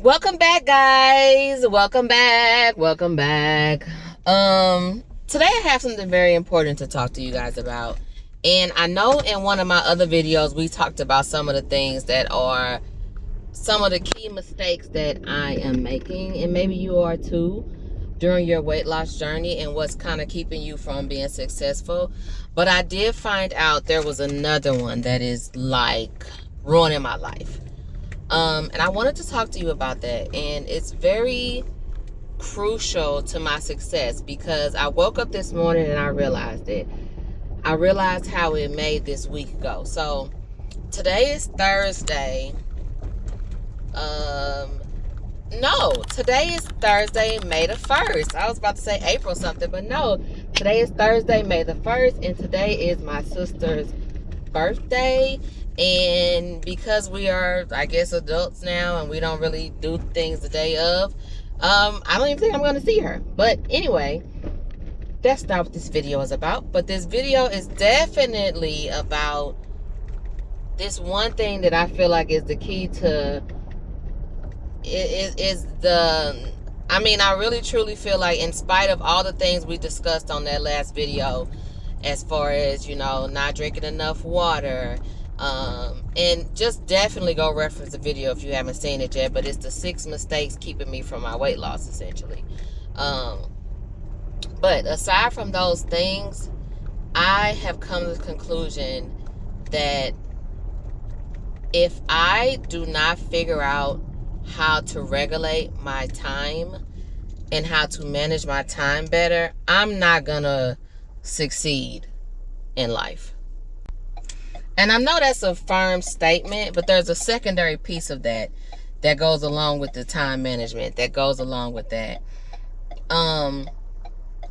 Welcome back, guys. Welcome back. Today I have something very important to talk to you guys about. And I know in one of my other videos we talked about some of the things that are some of the key mistakes that I am making, and maybe you are too, during your weight loss journey and what's kind of keeping you from being successful. But I did find out there was another one that is like ruining my life. And I wanted to talk to you about that. And it's very crucial to my success because I woke up this morning and I realized it. I realized how it made this week go. So today is Thursday. Today is Thursday, May the 1st. I was about to say April something, but no. Today is Thursday, May the 1st, and today is my sister's birthday. And because we are, I guess, adults now and we don't really do things the day of, I don't even think I'm going to see her. But anyway, that's not what this video is about. But this video is definitely about this one thing that I feel like is the key to I really truly feel like, in spite of all the things we discussed on that last video, as far as, not drinking enough water, and just definitely go reference the video if you haven't seen it yet, but it's the 6 mistakes keeping me from my weight loss, essentially. But aside from those things, I have come to the conclusion that if I do not figure out how to regulate my time and how to manage my time better, I'm not gonna succeed in life. And I know that's a firm statement, but there's a secondary piece of that goes along with the time management, that goes along with that. And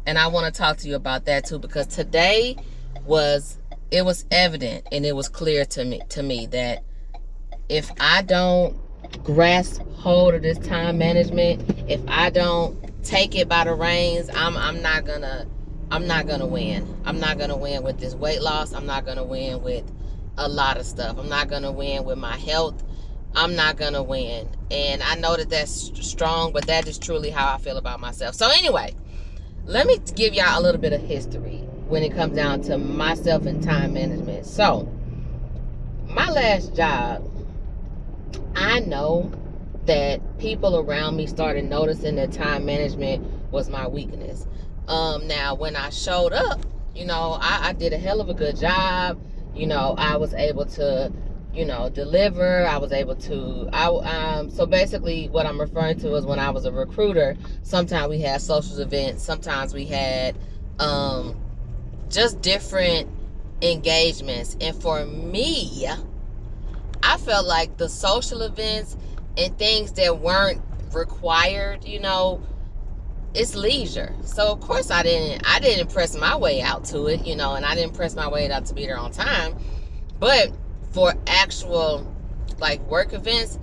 I want to talk to you about that too, because today was evident and it was clear to me that if I don't grasp hold of this time management, if I don't take it by the reins, I'm not gonna win. I'm not gonna win with this weight loss. I'm not gonna win with a lot of stuff. I'm not gonna win with my health. I'm not gonna win. And I know that that's strong, but that is truly how I feel about myself. So anyway, let me give y'all a little bit of history when it comes down to myself and time management. So my last job, I know that people around me started noticing that time management was my weakness. Now, when I showed up, I did a hell of a good job. I was able to, deliver. I was able to, so basically what I'm referring to is when I was a recruiter, sometimes we had social events, sometimes we had just different engagements. And for me, I felt like the social events and things that weren't required, it's leisure. So of course I didn't press my way out to it, and I didn't press my way out to be there on time. But for actual like work events,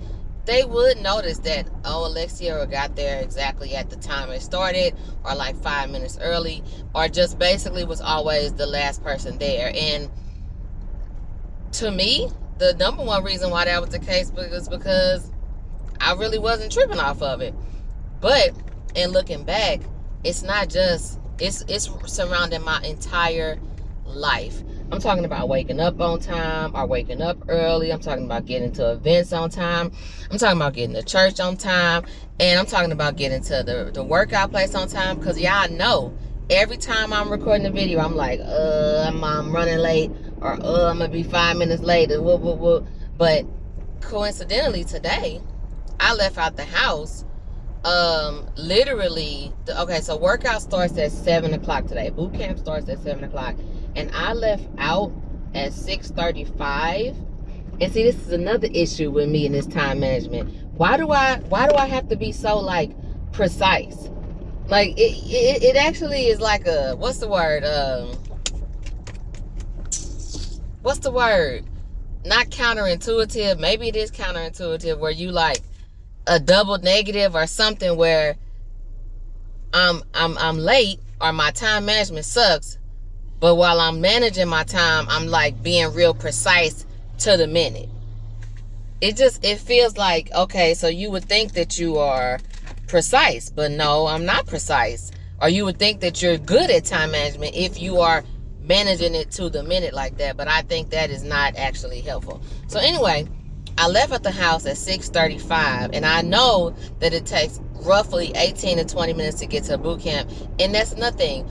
they would notice that, oh, Alexia got there exactly at the time it started, or like 5 minutes early, or just basically was always the last person there. And to me, the number one reason why that was the case was because I really wasn't tripping off of it. But in looking back, it's not just, it's surrounding my entire life. I'm talking about waking up on time or waking up early. I'm talking about getting to events on time. I'm talking about getting to church on time. And I'm talking about getting to the workout place on time. Because y'all know, every time I'm recording a video, I'm like, I'm running late, or I'm going to be 5 minutes late. But coincidentally today, I left out the house literally, so workout starts at 7 o'clock today. Boot camp starts at 7 o'clock. And I left out at 6:35. And see, this is another issue with me in this time management. Why do I have to be so like precise? Like it actually is like a, what's the word? Not counterintuitive. Maybe it is counterintuitive, where you like a double negative or something, where I'm late or my time management sucks, but while I'm managing my time, I'm like being real precise to the minute. it feels like, okay, so you would think that you are precise, but no, I'm not precise. Or you would think that you're good at time management if you are managing it to the minute like that, but I think that is not actually helpful. So anyway, I left at the house at 6:35, and I know that it takes roughly 18 to 20 minutes to get to boot camp, and that's nothing.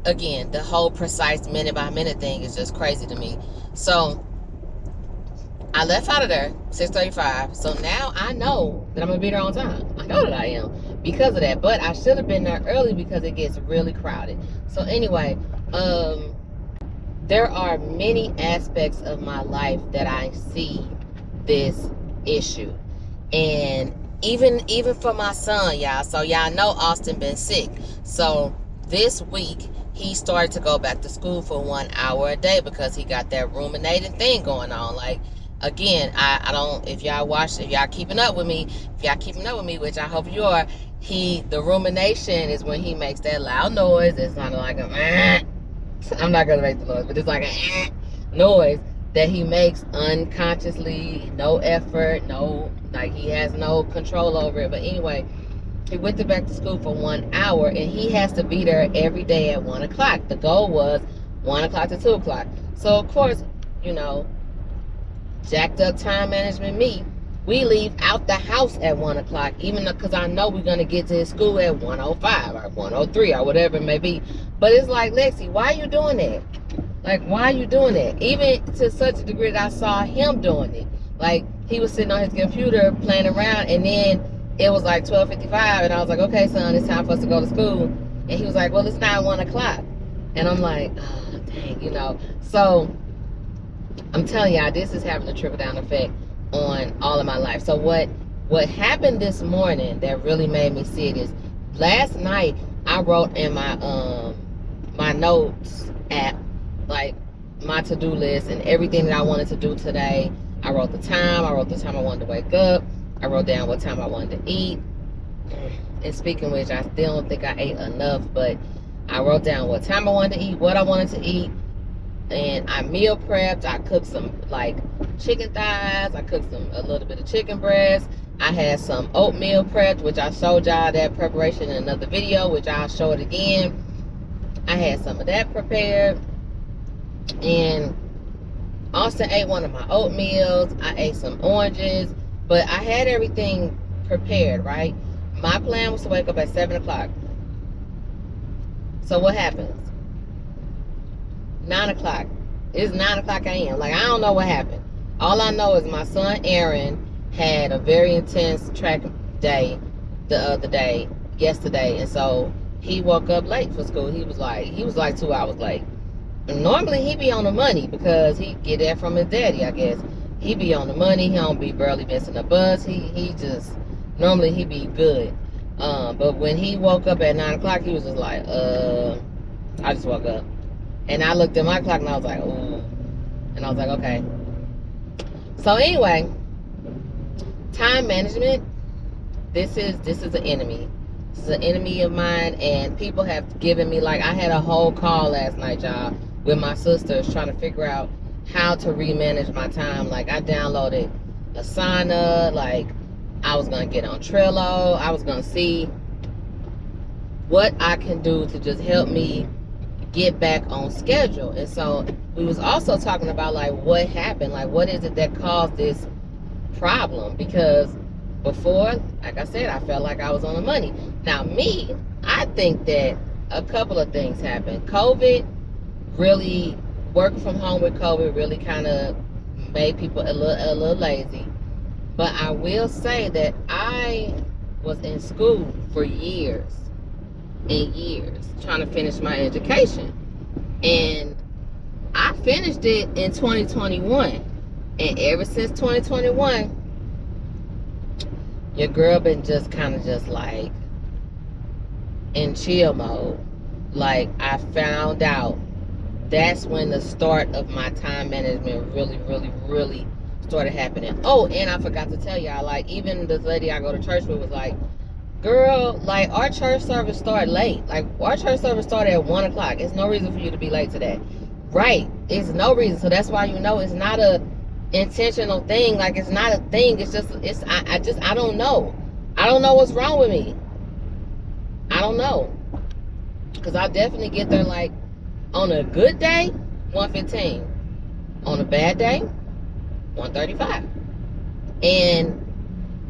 Again, the whole precise minute by minute thing is just crazy to me. So I left out of there 6:35. So now I know that I'm gonna be there on time. I know that I am because of that. But I should have been there early because it gets really crowded. So anyway, there are many aspects of my life that I see this issue. And even for my son, y'all. So y'all know Austin been sick. So this week he started to go back to school for 1 hour a day because he got that ruminating thing going on. Like, again, I don't, if y'all keeping up with me, which I hope you are, the rumination is when he makes that loud noise. It's kind of like a, I'm not gonna make the noise, but it's like a noise that he makes unconsciously, no effort, like he has no control over it. But anyway, he went back to school for 1 hour, and he has to be there every day at 1 o'clock. The goal was 1 o'clock to 2 o'clock. So of course, jacked up time management me, we leave out the house at 1 o'clock, even because I know we're going to get to his school at 1:05 or 1:03 or whatever it may be. But it's like, Lexi, why are you doing that? Like, why are you doing that? Even to such a degree that I saw him doing it. Like, he was sitting on his computer playing around, and then it was like 12:55, and I was like, okay, son, it's time for us to go to school. And he was like, well, it's not 1 o'clock. And I'm like, oh, dang, So I'm telling y'all, this is having a trickle-down effect on all of my life. So what happened this morning that really made me see it is, last night I wrote in my my notes app, like my to-do list and everything that I wanted to do today. I wrote the time I wanted to wake up. I wrote down what time I wanted to eat. And speaking of which, I still don't think I ate enough, but I wrote down what time I wanted to eat, what I wanted to eat. And I meal prepped. I cooked some like chicken thighs. I cooked a little bit of chicken breast. I had some oatmeal prepped, which I showed y'all that preparation in another video, which I'll show it again. I had some of that prepared. And Austin ate one of my oatmeals. I ate some oranges. But I had everything prepared, right? My plan was to wake up at 7 o'clock. So what happens? 9 o'clock. It's 9 o'clock a.m. Like, I don't know what happened. All I know is my son Aaron had a very intense track day yesterday, and so he woke up late for school. He was like 2 hours late. And normally he be on the money because he get that from his daddy, I guess. He be on the money. He don't be barely missing a bus. Normally he be good. But when he woke up at 9 o'clock, he was just like, I just woke up. And I looked at my clock and I was like, ooh. And I was like, okay. So anyway, time management, this is an enemy. This is an enemy of mine, and people have given me, like, I had a whole call last night, y'all, with my sisters trying to figure out how to remanage my time. Like, I downloaded Asana, like, I was going to get on Trello. I was going to see what I can do to just help me get back on schedule. And so we was also talking about, like, what happened, like, what is it that caused this problem? Because before, like I said, I felt like I was on the money. Now me, I think that a couple of things happened. COVID really, working from home with COVID really kind of made people a little lazy. But I will say that I was in school for years and years trying to finish my education, and I finished it in 2021, and ever since 2021 your girl been just kind of just like in chill mode. Like, I found out that's when the start of my time management really started happening. Oh, and I forgot to tell y'all, like, even this lady I go to church with was like, girl, like, our church service started late. Like, our church service started at 1 o'clock. It's no reason for you to be late today. Right. It's no reason. So that's why, it's not intentional thing. Like, it's not a thing. It's just, I don't know. I don't know what's wrong with me. I don't know. Because I definitely get there, like, on a good day, 115. On a bad day, 135. And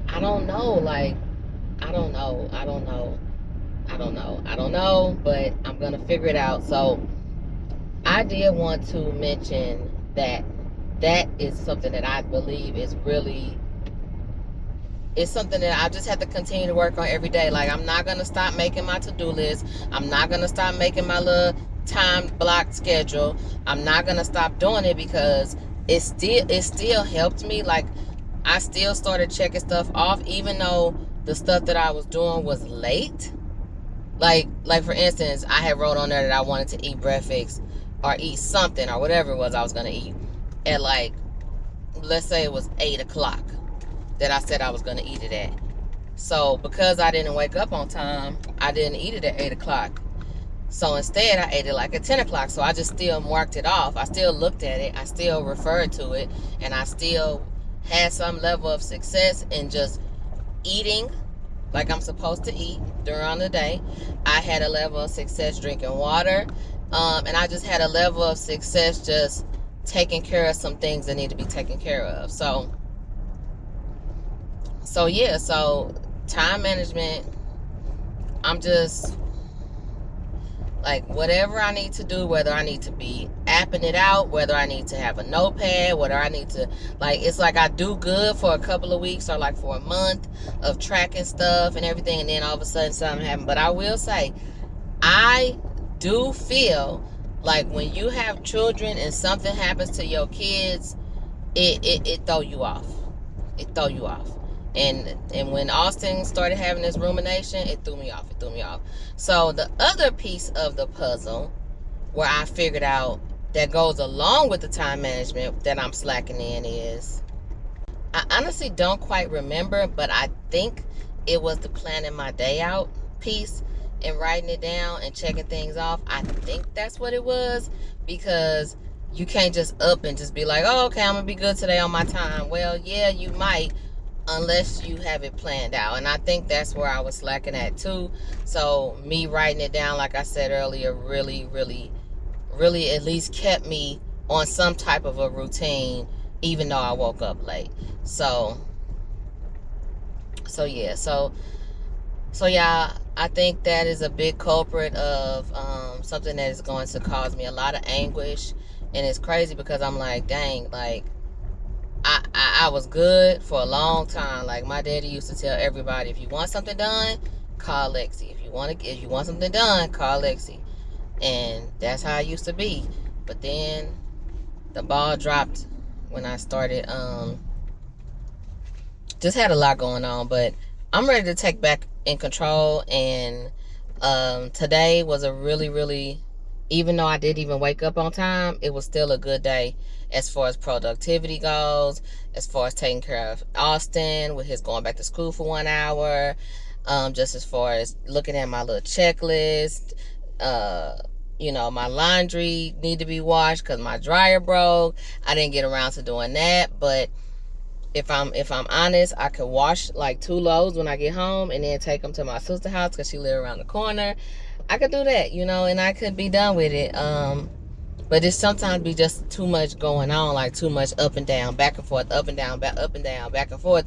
I don't know, like, I don't know, but I'm going to figure it out. So I did want to mention that is something that I believe is really, it's something that I just have to continue to work on every day. Like, I'm not going to stop making my to-do list. I'm not going to stop making my little time block schedule. I'm not going to stop doing it, because it still helped me. Like, I still started checking stuff off, even though the stuff that I was doing was late. Like for instance, I had wrote on there that I wanted to eat breakfast or eat something or whatever it was I was going to eat at, like, let's say it was 8 o'clock that I said I was going to eat it at. So because I didn't wake up on time, I didn't eat it at 8 o'clock. So instead, I ate it like at 10 o'clock. So I just still marked it off. I still looked at it. I still referred to it. And I still had some level of success in just eating like I'm supposed to eat during the day. I had a level of success drinking water. And I just had a level of success just taking care of some things that need to be taken care of. So yeah, so time management, I'm just like, whatever I need to do, whether I need to be apping it out, whether I need to have a notepad, whether I need to, like, it's like I do good for a couple of weeks or like for a month of tracking stuff and everything, and then all of a sudden something happens. But I will say, I do feel like when you have children and something happens to your kids, it throw you off. It throw you off. And when Austin started having this rumination, it threw me off. So the other piece of the puzzle where I figured out that goes along with the time management that I'm slacking in is, I honestly don't quite remember, but I think it was the planning my day out piece and writing it down and checking things off. I think that's what it was, because you can't just up and just be like, oh, okay, I'm gonna be good today on my time. Well, yeah, you might, unless you have it planned out. And I think that's where I was slacking at too. So me writing it down, like I said earlier, really at least kept me on some type of a routine, even though I woke up late. So yeah, I think that is a big culprit of something that is going to cause me a lot of anguish. And it's crazy because I'm like, dang, like, I was good for a long time. Like, my daddy used to tell everybody, if you want something done, call Lexi. If you want something done, call Lexi. And that's how I used to be. But then the ball dropped when I started, just had a lot going on. But I'm ready to take back in control. And today was a really, even though I didn't even wake up on time, it was still a good day as far as productivity goes, as far as taking care of Austin with his going back to school for 1 hour, just as far as looking at my little checklist. You know, my laundry need to be washed because my dryer broke. I didn't get around to doing that, but if I'm honest, I could wash like 2 loads when I get home and then take them to my sister's house because she lives around the corner. I could do that, you know, and I could be done with it. But it sometimes be just too much going on, like too much up and down, back and forth, up and down, up and down, back and forth,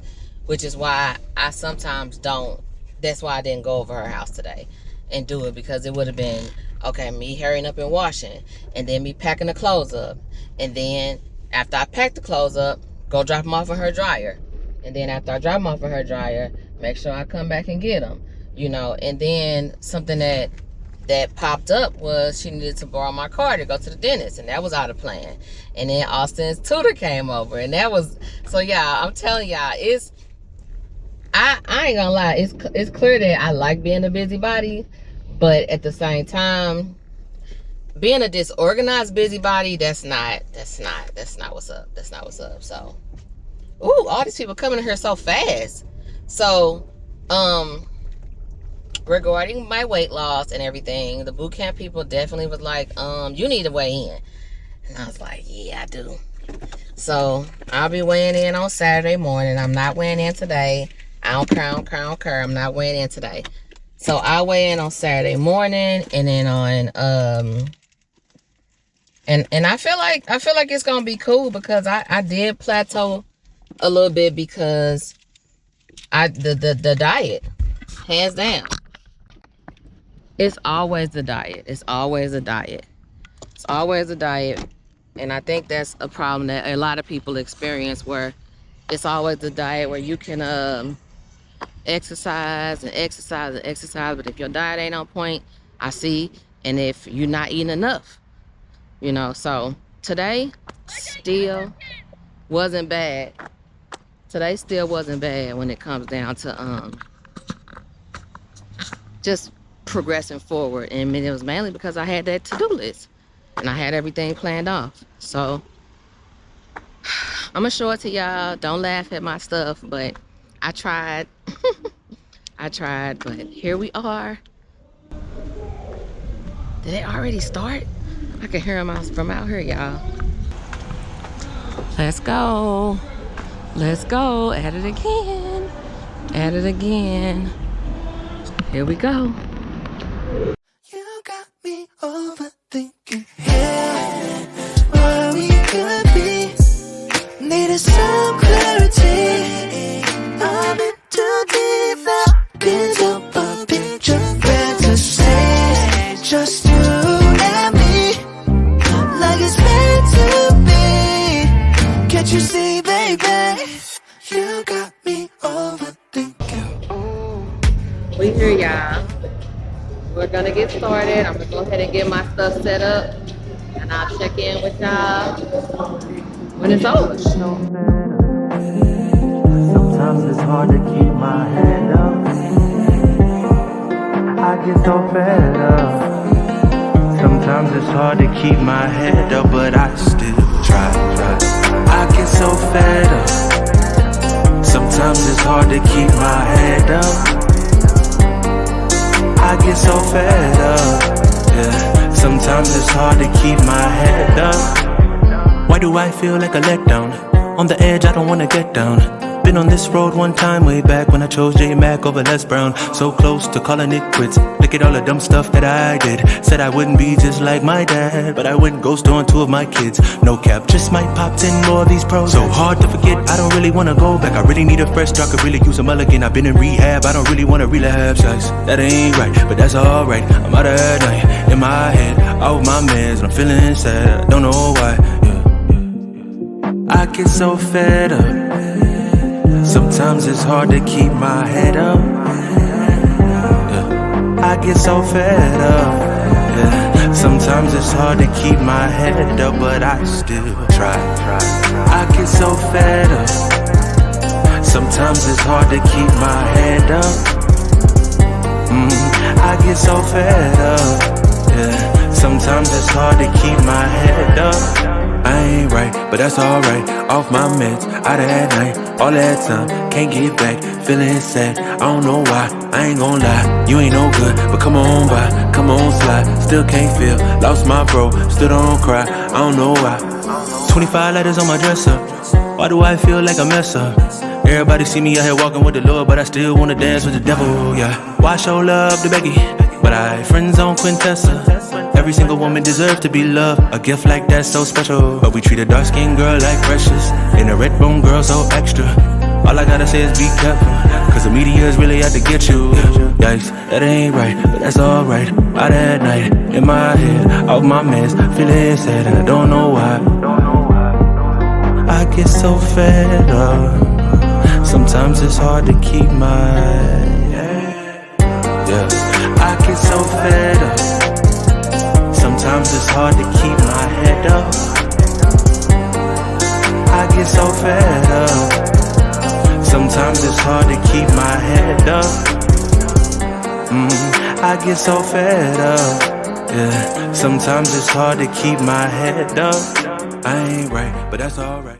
which is why I sometimes don't. That's why I didn't go over her house today and do it, because it would have been, okay, me hurrying up and washing, and then me packing the clothes up, and then after I pack the clothes up, go drop them off in her dryer, and then after I drop them off in her dryer, make sure I come back and get them, you know. And then something that popped up was she needed to borrow my car to go to the dentist, and that was out of plan. And then Austin's tutor came over, and that was, so yeah, I'm telling y'all, it's, I ain't gonna lie, it's clear that I like being a busybody, but at the same time, being a disorganized busybody, that's not what's up. That's not what's up. So, ooh, all these people coming in here so fast. So, regarding my weight loss and everything, the boot camp people definitely was like, you need to weigh in. And I was like, yeah, I do. So I'll be weighing in on Saturday morning. I'm not weighing in today. I don't care. I'm not weighing in today. So I'll weigh in on Saturday morning, and then on and I feel like it's gonna be cool, because I did plateau a little bit, because the diet, hands down. It's always the diet. It's always a diet. It's always a diet. And I think that's a problem that a lot of people experience, where it's always the diet where you can exercise, but if your diet ain't on point, I see, and if you're not eating enough, so today still wasn't bad. Today still wasn't bad when it comes down to just progressing forward. And it was mainly because I had that to-do list and I had everything planned off. So I'm gonna show it to y'all. Don't laugh at my stuff, but I tried. I tried, but here we are. Did it already start? I can hear them from out here, y'all. Let's go. Let's go. At it again. At it again. Here we go. You got me overthinking, yeah, where we could be. Needed some clarity. I'm in too deep now. Build up a picture, fantasy, just you and me, like it's meant to be. Can't you see, baby? You got me overthinking. We here, y'all. We're gonna get started. I'm gonna go ahead and get my stuff set up, and I'll check in with y'all when it's over. Sometimes it's hard to keep my head up. I get so fed up. Sometimes it's hard to keep my head up, but I still try. I get so fed up. Sometimes it's hard to keep my head up. I get so fed up. Yeah. Sometimes it's hard to keep my head up. Why do I feel like a letdown? On the edge, I don't wanna get down. Been on this road one time way back when I chose J-Mac over Les Brown. So close to calling it quits. Look at all the dumb stuff that I did. Said I wouldn't be just like my dad, but I went ghost on 2 of my kids. No cap, just might pop 10 more of these pros. So hard to forget, I don't really wanna go back. I really need a fresh start, could really use a mulligan. I've been in rehab, I don't really wanna relapse. That ain't right, but that's alright. I'm out at night, in my head, out my meds, and I'm feeling sad. I don't know why. I get so fed up. Sometimes it's hard to keep my head up. I get so fed up. Yeah. Sometimes it's hard to keep my head up, but I still try. I get so fed up. Sometimes it's hard to keep my head up. I get so fed up. Yeah. Sometimes it's hard to keep my head up. I ain't right, but that's alright. Off my meds, out of at night, all that time, can't get back, feeling sad. I don't know why, I ain't gon' lie. You ain't no good, but come on by, come on slide. Still can't feel, lost my bro, still don't cry. I don't know why. 25 letters on my dresser. Why do I feel like a mess up? Everybody see me out here walking with the Lord, but I still wanna dance with the devil, yeah. Why show love to Becky, but I friends on Quintessa? Every single woman deserves to be loved. A gift like that's so special. But we treat a dark-skinned girl like precious, and a red-bone girl so extra. All I gotta say is be careful, cause the media is really out to get you. Yikes, that ain't right, but that's alright. Out at night, in my head, off my meds, feeling sad, and I don't know why. I get so fed up. Sometimes it's hard to keep my I get so fed up. Sometimes it's hard to keep my head up. I get so fed up. Sometimes it's hard to keep my head up. I get so fed up. Yeah. Sometimes it's hard to keep my head up. I ain't right, but that's alright.